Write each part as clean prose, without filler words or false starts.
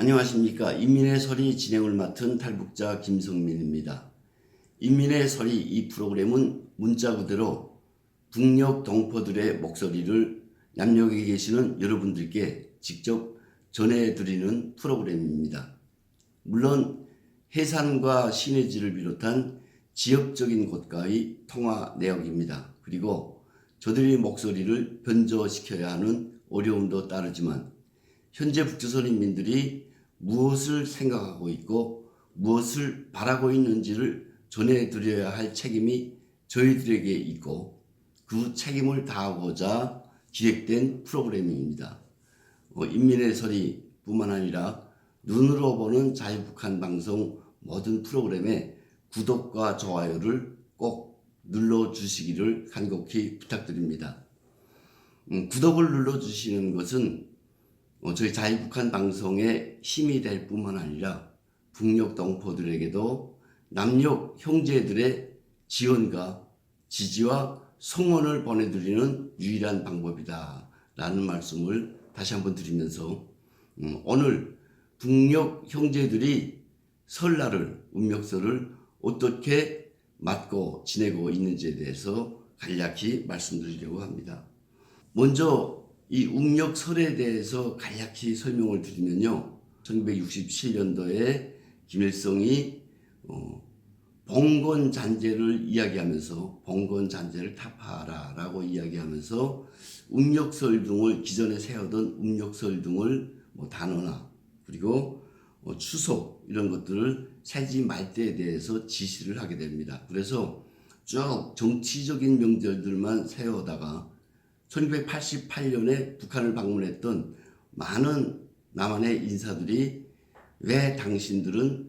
안녕하십니까. 인민의 설이 진행을 맡은 탈북자 김성민입니다. 인민의 설이 이 프로그램은 문자 그대로 북녘 동포들의 목소리를 남녘에 계시는 여러분들께 직접 전해드리는 프로그램입니다. 물론 해산과 신해지를 비롯한 지역적인 곳과의 통화 내역입니다. 그리고 저들의 목소리를 변조시켜야 하는 어려움도 따르지만 현재 북조선 인민들이 무엇을 생각하고 있고 무엇을 바라고 있는지를 전해드려야 할 책임이 저희들에게 있고 그 책임을 다하고자 기획된 프로그램입니다. 인민의 설이 뿐만 아니라 눈으로 보는 자유북한 방송 모든 프로그램에 구독과 좋아요를 꼭 눌러주시기를 간곡히 부탁드립니다. 구독을 눌러주시는 것은 저희 자유북한 방송에 힘이 될 뿐만 아니라 북녘 동포들에게도 남녘 형제들의 지원과 지지와 성원을 보내드리는 유일한 방법이다 라는 말씀을 다시 한번 드리면서 오늘 북녘 형제들이 설날을 운명설을 어떻게 맞고 지내고 있는지에 대해서 간략히 말씀드리려고 합니다. 먼저 이 운명설에 대해서 간략히 설명을 드리면요. 1967년도에 김일성이 봉건 잔재를 이야기하면서 봉건 잔재를 타파하라 라고 이야기하면서 운명설 등을 기존에 세우던 운명설 등을 단어나 그리고 추석 이런 것들을 세지 말 때에 대해서 지시를 하게 됩니다. 그래서 쭉 정치적인 명절들만 세우다가 1988년에 북한을 방문했던 많은 남한의 인사들이 왜 당신들은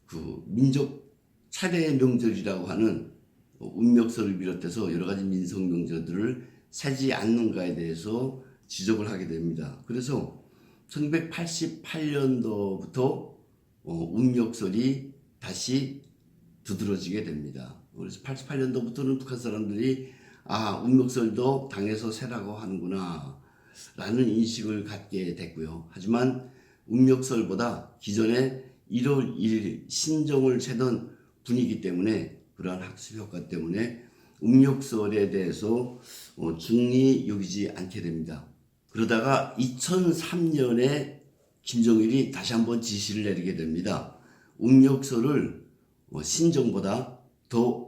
그 민족 차례의 명절이라고 하는 운명설을 비롯해서 여러 가지 민속 명절들을 세지 않는가에 대해서 지적을 하게 됩니다. 그래서 1988년도부터 운명설이 다시 두드러지게 됩니다. 그래서 88년도부터는 북한 사람들이 운명설도 당에서 세라고 하는구나 라는 인식을 갖게 됐고요. 하지만 운명설보다 기존에 1월 1일 신정을 세던 분위기 때문에 그러한 학습 효과 때문에 운명설에 대해서 중히 여기지 않게 됩니다. 그러다가 2003년에 김정일이 다시 한번 지시를 내리게 됩니다. 운명설을 신정보다 더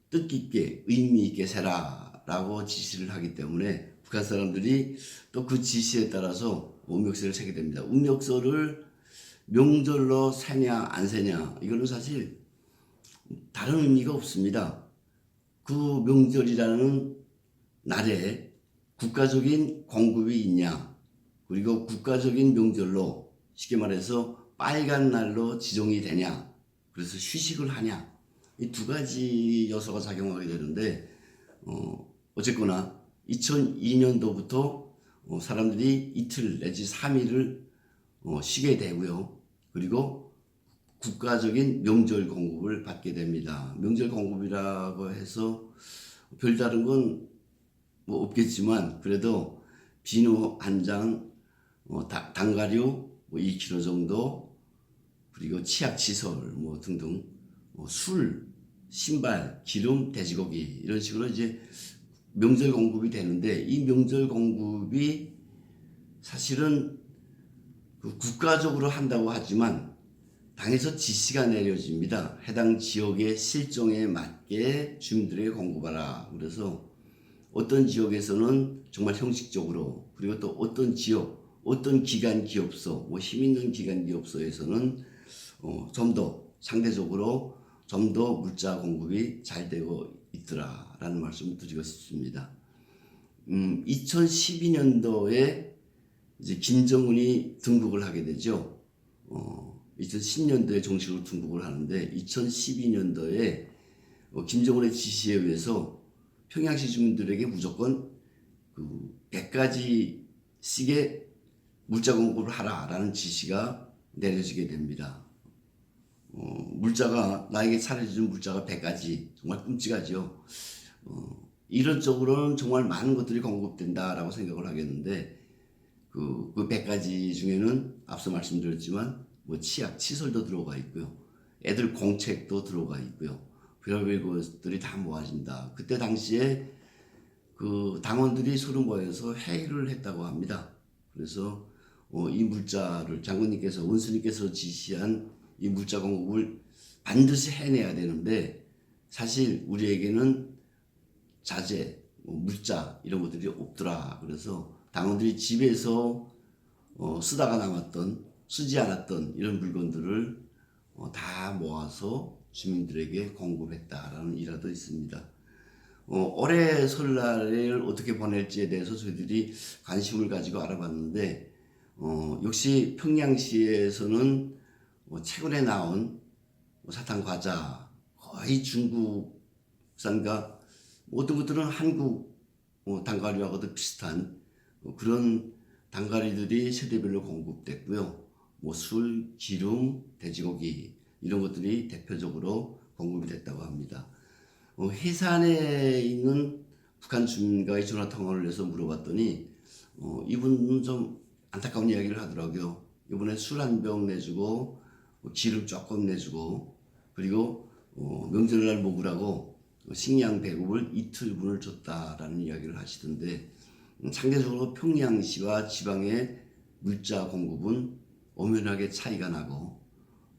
뜻깊게 의미 있게 세라 라고 지시를 하기 때문에 북한 사람들이 또 그 지시에 따라서 운명설을 세게 됩니다. 운명설을 명절로 세냐 안 세냐 이거는 사실 다른 의미가 없습니다. 그 명절이라는 날에 국가적인 공급이 있냐 그리고 국가적인 명절로 쉽게 말해서 빨간 날로 지정이 되냐 그래서 휴식을 하냐 이 두 가지 요소가 작용하게 되는데 어쨌거나 2002년도부터 사람들이 이틀 내지 3일을 쉬게 되고요. 그리고 국가적인 명절 공급을 받게 됩니다. 명절 공급이라고 해서 별다른 건 없겠지만 그래도 비누 한 장, 단가류 2kg 정도 그리고 치약시설 등등 술, 신발, 기름, 돼지고기 이런 식으로 이제 명절 공급이 되는데 이 명절 공급이 사실은 국가적으로 한다고 하지만 당에서 지시가 내려집니다. 해당 지역의 실정에 맞게 주민들에게 공급하라. 그래서 어떤 지역에서는 정말 형식적으로 그리고 또 어떤 지역, 어떤 기관 기업소, 힘 있는 기관 기업소에서는 좀 더 상대적으로 좀 더 물자 공급이 잘 되고 있더라라는 말씀을 드리고 싶습니다. 2012년도에 이제 김정은이 등극을 하게 되죠. 2010년도에 정식으로 등극을 하는데 2012년도에 김정은의 지시에 의해서 평양시 주민들에게 무조건 100가지씩의 물자 공급을 하라라는 지시가 내려지게 됩니다. 물자가 나에게 차려준 물자가 100가지 정말 끔찍하죠. 이런 쪽으로는 정말 많은 것들이 공급된다라고 생각을 하겠는데 그 100가지 중에는 앞서 말씀드렸지만 뭐 치약, 치솔도 들어가 있고요. 애들 공책도 들어가 있고요. 별별 것들이 다 모아진다. 그때 당시에 그 당원들이 서로 모여서 회의를 했다고 합니다. 그래서 이 물자를 장군님께서 원수님께서 지시한 이 물자 공급을 반드시 해내야 되는데 사실 우리에게는 자재, 물자 이런 것들이 없더라. 그래서 당원들이 집에서 쓰다가 남았던 쓰지 않았던 이런 물건들을 다 모아서 주민들에게 공급했다라는 일화도 있습니다. 올해 설날을 어떻게 보낼지에 대해서 저희들이 관심을 가지고 알아봤는데 역시 평양시에서는 최근에 나온 사탕 과자 거의 중국산과 어떤 것들은 한국 단가리하고도 비슷한 그런 단가리들이 세대별로 공급됐고요. 뭐 술, 기름, 돼지고기 이런 것들이 대표적으로 공급이 됐다고 합니다. 해산에 있는 북한 주민과의 전화 통화를 해서 물어봤더니 이분은 좀 안타까운 이야기를 하더라고요. 이번에 술 한 병 내주고 기름 조금 내주고 그리고 명절날 먹으라고 식량 배급을 이틀분을 줬다라는 이야기를 하시던데 상대적으로 평양시와 지방의 물자 공급은 엄연하게 차이가 나고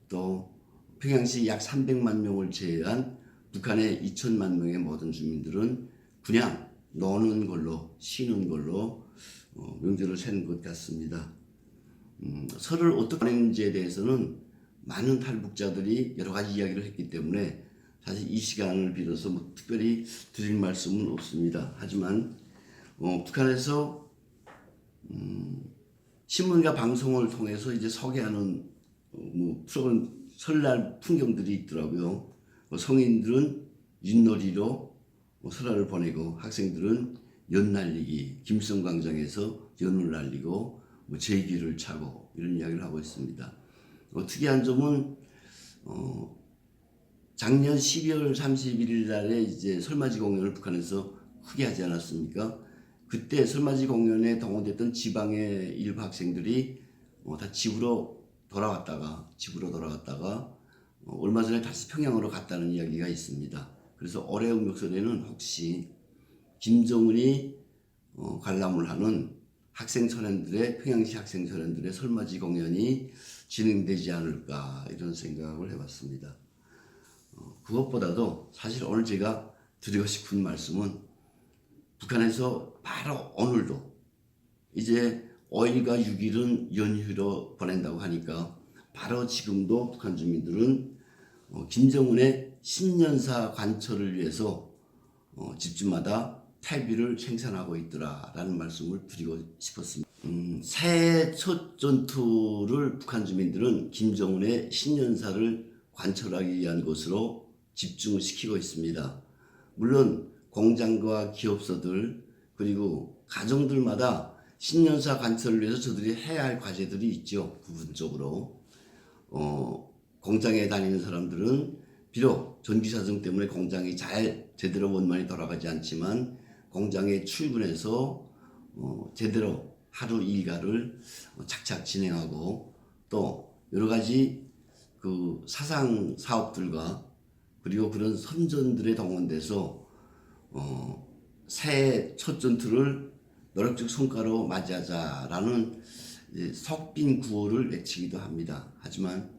또 평양시 약 300만 명을 제외한 북한의 2천만 명의 모든 주민들은 그냥 노는 걸로 쉬는 걸로 명절을 새는 것 같습니다. 설을 어떻게 보내는지에 대해서는 많은 탈북자들이 여러 가지 이야기를 했기 때문에 사실 이 시간을 빌어서 뭐 특별히 드릴 말씀은 없습니다. 하지만 북한에서 신문과 방송을 통해서 이제 소개하는 프로그램 설날 풍경들이 있더라고요. 성인들은 윷놀이로 설날을 보내고 학생들은 연 날리기, 김성광장에서 연을 날리고 제기를 차고 이런 이야기를 하고 있습니다. 특이한 점은 작년 12월 31일 날에 이제 설맞이 공연을 북한에서 크게 하지 않았습니까? 그때 설맞이 공연에 동원됐던 지방의 일부 학생들이 다 집으로 돌아갔다가 얼마 전에 다시 평양으로 갔다는 이야기가 있습니다. 그래서 올해 음력설에는 혹시 김정은이 관람을 하는 학생천연들의 평양시 학생천연들의 설맞이 공연이 진행되지 않을까 이런 생각을 해봤습니다. 그것보다도 사실 오늘 제가 드리고 싶은 말씀은 북한에서 바로 오늘도 이제 5일과 6일은 연휴로 보낸다고 하니까 바로 지금도 북한 주민들은 김정은의 신년사 관철을 위해서 집집마다 퇴비를 생산하고 있더라라는 말씀을 드리고 싶었습니다. 새해 첫 전투를 북한 주민들은 김정은의 신년사를 관철하기 위한 것으로 집중시키고 있습니다. 물론 공장과 기업소들 그리고 가정들마다 신년사 관철을 위해서 저들이 해야 할 과제들이 있죠. 부분적으로 공장에 다니는 사람들은 비록 전기사정 때문에 공장이 잘 제대로 원만히 돌아가지 않지만 공장에 출근해서 제대로 하루 일과를 착착 진행하고 또 여러 가지 그 사상 사업들과 그리고 그런 선전들에 동원돼서 새해 첫 전투를 노력적 성과로 맞이하자라는 속빈 구호를 외치기도 합니다. 하지만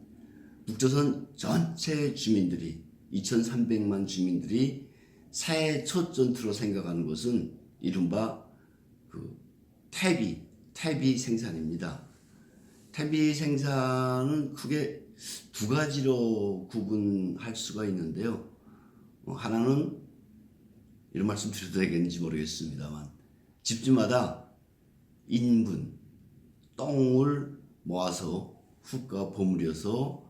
북조선 전체 주민들이 2,300만 주민들이 새해 첫 전투로 생각하는 것은 이른바 그 퇴비 생산입니다. 퇴비 생산은 크게 두 가지로 구분할 수가 있는데요. 하나는 이런 말씀 드려도 되겠는지 모르겠습니다만 집집마다 인분, 똥을 모아서 흙과 버무려서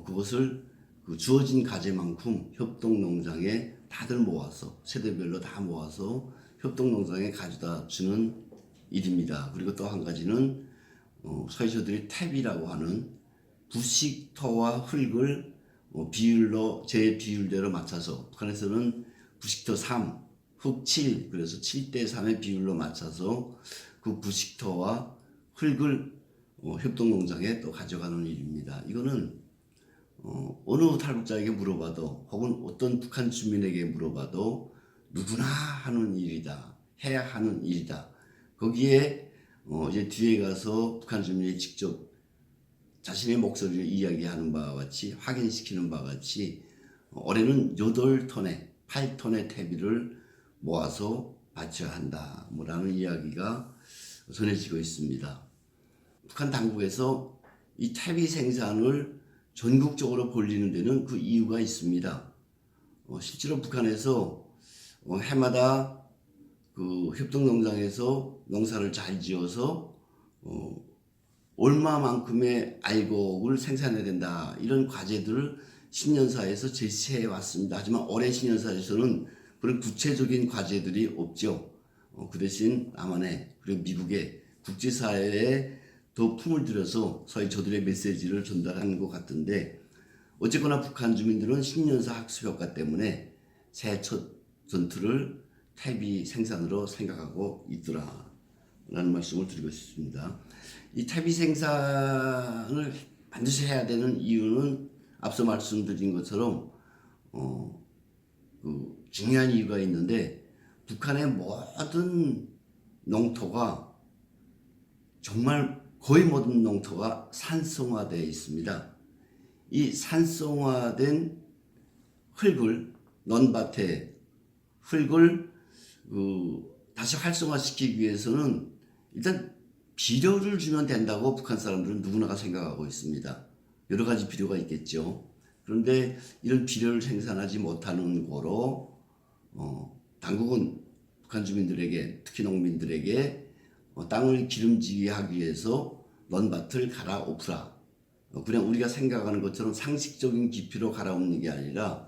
그것을 그 주어진 가재만큼 협동농장에 다들 모아서 세대별로 다 모아서 협동농장에 가져다 주는 일입니다. 그리고 또 한 가지는 소위 저들이 퇴비라고 하는 부식토와 흙을 비율로 제 비율대로 맞춰서 북한에서는 부식토 3, 흙 7, 그래서 7대 3의 비율로 맞춰서 그 부식토와 흙을 협동농장에 또 가져가는 일입니다. 이거는 어느 탈북자에게 물어봐도 혹은 어떤 북한 주민에게 물어봐도 누구나 하는 일이다. 해야 하는 일이다. 거기에 이제 뒤에 가서 북한 주민이 직접 자신의 목소리를 이야기하는 바와 같이 확인시키는 바와 같이 올해는 8톤의 8톤의 퇴비를 모아서 바쳐야 한다. 뭐라는 이야기가 전해지고 있습니다. 북한 당국에서 이 퇴비 생산을 전국적으로 벌리는 데는 그 이유가 있습니다. 실제로 북한에서 해마다 그 협동농장에서 농사를 잘 지어서 얼마만큼의 알곡을 생산해야 된다. 이런 과제들을 신년사에서 제시해 왔습니다. 하지만 올해 신년사에서는 그런 구체적인 과제들이 없죠. 그 대신 남한에 그리고 미국에 국제사회에 더 품을 들여서 소위 저들의 메시지를 전달하는 것 같은데 어쨌거나 북한 주민들은 신년사 학습 효과 때문에 새해 첫 전투를 퇴비 생산으로 생각하고 있더라 라는 말씀을 드리고 싶습니다. 이 퇴비 생산을 반드시 해야 되는 이유는 앞서 말씀드린 것처럼 그 중요한 이유가 있는데 북한의 모든 농토가 정말 거의 모든 농토가 산성화되어 있습니다. 이 산성화된 흙을 논밭에 흙을 다시 활성화시키기 위해서는 일단 비료를 주면 된다고 북한 사람들은 누구나가 생각하고 있습니다. 여러 가지 비료가 있겠죠. 그런데 이런 비료를 생산하지 못하는 거로 당국은 북한 주민들에게 특히 농민들에게 땅을 기름지게 하기 위해서 논밭을 갈아엎으라. 그냥 우리가 생각하는 것처럼 상식적인 깊이로 갈아엎는 게 아니라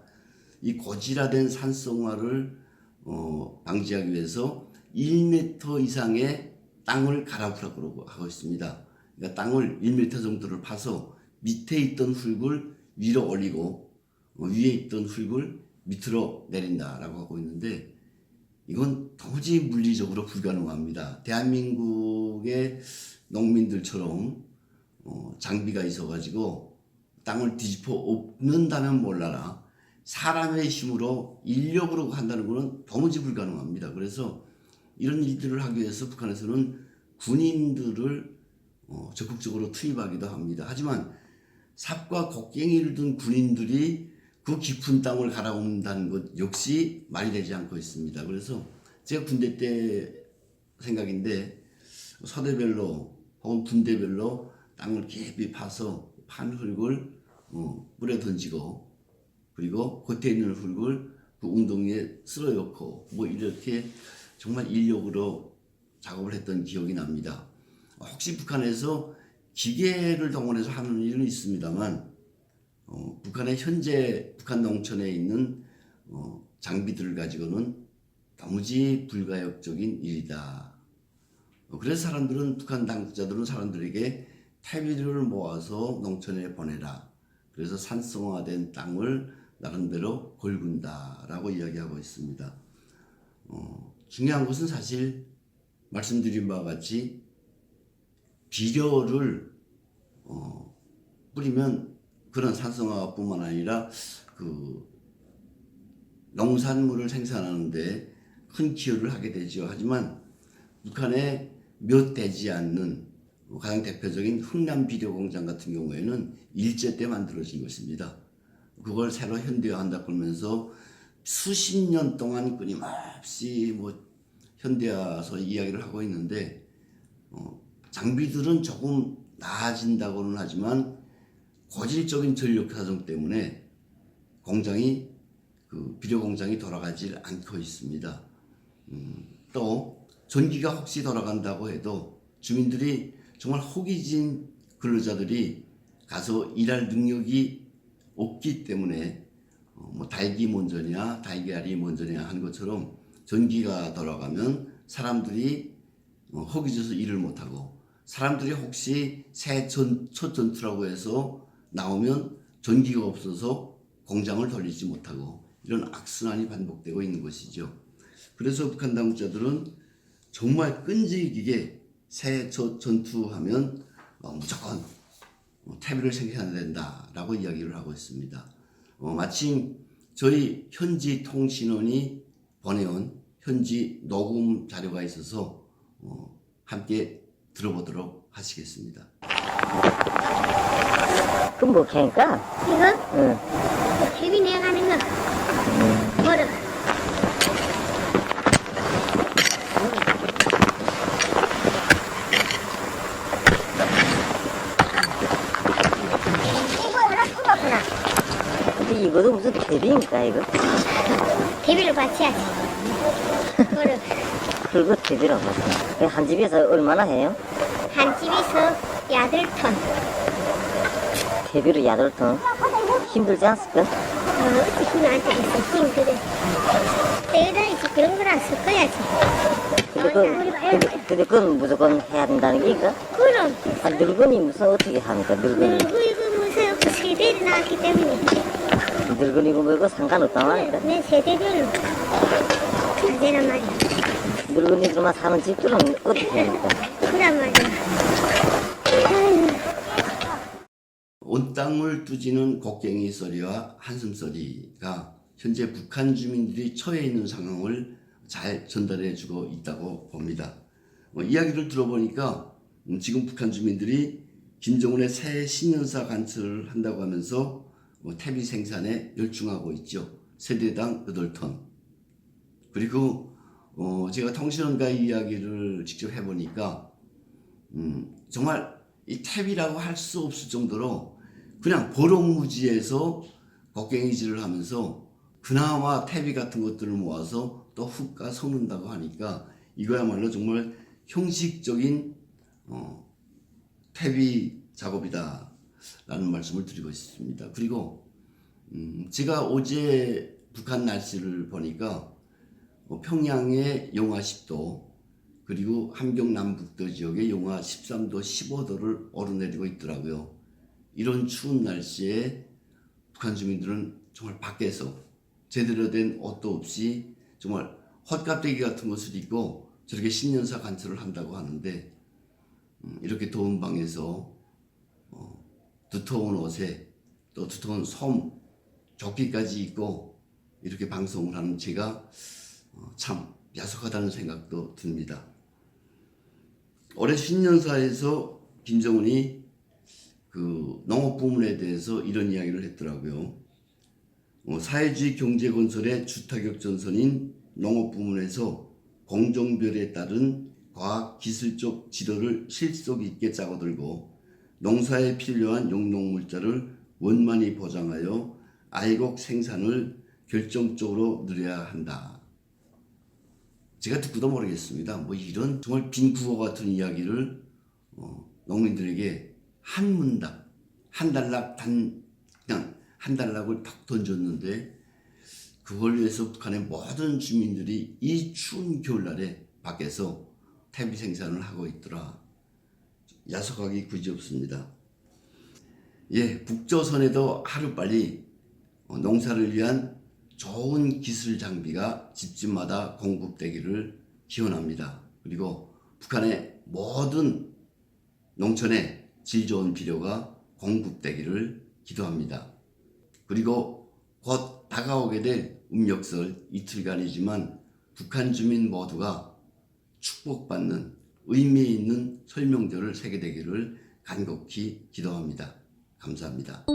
이 고질화된 산성화를 방지하기 위해서 1m 이상의 땅을 갈아엎으라고 하고 있습니다. 그러니까 땅을 1m 정도를 파서 밑에 있던 흙을 위로 올리고 위에 있던 흙을 밑으로 내린다라고 하고 있는데 이건 도무지 물리적으로 불가능합니다. 대한민국의 농민들처럼 장비가 있어가지고 땅을 뒤집어 엎는다면 몰라라. 사람의 힘으로 인력으로 한다는 것은 도무지 불가능합니다. 그래서 이런 일들을 하기 위해서 북한에서는 군인들을 적극적으로 투입하기도 합니다. 하지만 삽과 곡괭이를 든 군인들이 그 깊은 땅을 갈아엎는다는 것 역시 말이 되지 않고 있습니다. 그래서 제가 군대 때 생각인데 서대별로 혹은 분대별로 땅을 깊이 파서 판 흙을 물에 던지고 그리고 겉에 있는 흙을 그 웅덩이에 쓸어넣고 뭐 이렇게 정말 인력으로 작업을 했던 기억이 납니다. 혹시 북한에서 기계를 동원해서 하는 일은 있습니다만 북한의 현재 북한 농촌에 있는 장비들을 가지고는 도무지 불가역적인 일이다. 그래서 사람들은 북한 당국자들은 사람들에게 퇴비를 모아서 농촌에 보내라. 그래서 산성화된 땅을 나름대로 걸군다라고 이야기하고 있습니다. 중요한 것은 사실 말씀드린 바와 같이 비료를 뿌리면 그런 산성화뿐만 아니라 그 농산물을 생산하는데 큰 기여를 하게 되죠. 하지만 북한에 몇 되지 않는 가장 대표적인 흥남 비료 공장 같은 경우에는 일제 때 만들어진 것입니다. 그걸 새로 현대화한다 그러면서 수십 년 동안 끊임없이 뭐 현대화해서 이야기를 하고 있는데 장비들은 조금 나아진다고는 하지만 고질적인 전력 사정 때문에 공장이 그 비료 공장이 돌아가질 않고 있습니다. 또 전기가 혹시 돌아간다고 해도 주민들이 정말 호기진 근로자들이 가서 일할 능력이 없기 때문에 뭐 닭이 먼저냐 달걀이 먼저냐 하는 것처럼 전기가 돌아가면 사람들이 허기져서 일을 못하고 사람들이 혹시 새해 첫 전투라고 해서 나오면 전기가 없어서 공장을 돌리지 못하고 이런 악순환이 반복되고 있는 것이죠. 그래서 북한 당국자들은 정말 끈질기게 새 전투하면 무조건 태비를 생산해야 된다라고 이야기를 하고 있습니다. 마침 저희 현지 통신원이 보내온 현지 녹음 자료가 있어서 함께 들어보도록 하시겠습니다. 그럼 뭐 캐니까? 이거? 응. 태비 내가는 거. 뭐라? 이거 하나 뽑았구나. 근데 이거도 무슨 대비입니까, 이거? 태비를 받쳐야지. 뭐라? 그거 대비라고. 한 집에서 얼마나 해요? 한 집에서 8톤. 대비로 8톤? 힘들지 않을까? 어찌 힘 안 되겠어. 힘 그래. 때려야지. 그런 거랑 섞어야지. 근데 그건 무조건 해야 된다는 게 이거? 그럼. 아, 늙은이 무슨 어떻게 합니까, 늙은이? 그리고 이거 무슨 세대를 낳았기 때문에. 늙은이고 뭐고 상관없단 말이야. 내 세대별로. 안 되란 말이야. 늙은이들만 사는 집들은 어떻게 합니까? 그란 말이야. 온 땅을 뚜지는 곡괭이 소리와 한숨 소리가 현재 북한 주민들이 처해 있는 상황을 잘 전달해 주고 있다고 봅니다. 이야기를 들어보니까 지금 북한 주민들이 김정은의 새 신년사 관철을 한다고 하면서 태비 생산에 열중하고 있죠. 세대당 8톤. 그리고 제가 통신원과의 이야기를 직접 해보니까 정말 이 태비라고 할 수 없을 정도로 그냥 버럭무지해서 곡괭이질을 하면서 그나마 태비 같은 것들을 모아서 또 훅가 섞는다고 하니까 이거야말로 정말 형식적인 태비 작업이다 라는 말씀을 드리고 있습니다. 그리고 제가 어제 북한 날씨를 보니까 평양의 영하 10도 그리고 함경 남북도 지역의 영하 13도, 15도를 오르내리고 있더라고요. 이런 추운 날씨에 북한 주민들은 정말 밖에서 제대로 된 옷도 없이 정말 헛갑대기 같은 것을 입고 저렇게 신년사 관철을 한다고 하는데 이렇게 더운 방에서 두터운 옷에 또 두터운 조끼까지 입고 이렇게 방송을 하는 제가 참 야속하다는 생각도 듭니다. 올해 신년사에서 김정은이 그 농업 부문에 대해서 이런 이야기를 했더라고요. 사회주의 경제 건설의 주타격 전선인 농업 부문에서 공정별에 따른 과학 기술적 지도를 실속 있게 짜고들고 농사에 필요한 용농물자를 원만히 보장하여 알곡 생산을 결정적으로 늘려야 한다. 제가 듣고도 모르겠습니다. 뭐 이런 정말 빈 국어 같은 이야기를 농민들에게 한 문답, 한 단락 그냥 한 단락을 탁 던졌는데 그걸 위해서 북한의 모든 주민들이 이 추운 겨울날에 밖에서 태비 생산을 하고 있더라. 야속하기 그지없습니다. 예, 북조선에도 하루빨리 농사를 위한 좋은 기술 장비가 집집마다 공급되기를 기원합니다. 그리고 북한의 모든 농촌에 질 좋은 비료가 공급되기를 기도합니다. 그리고 곧 다가오게 될 음력설 이틀간이지만 북한 주민 모두가 축복받는 의미 있는 설명절을 세게 되기를 간곡히 기도합니다. 감사합니다.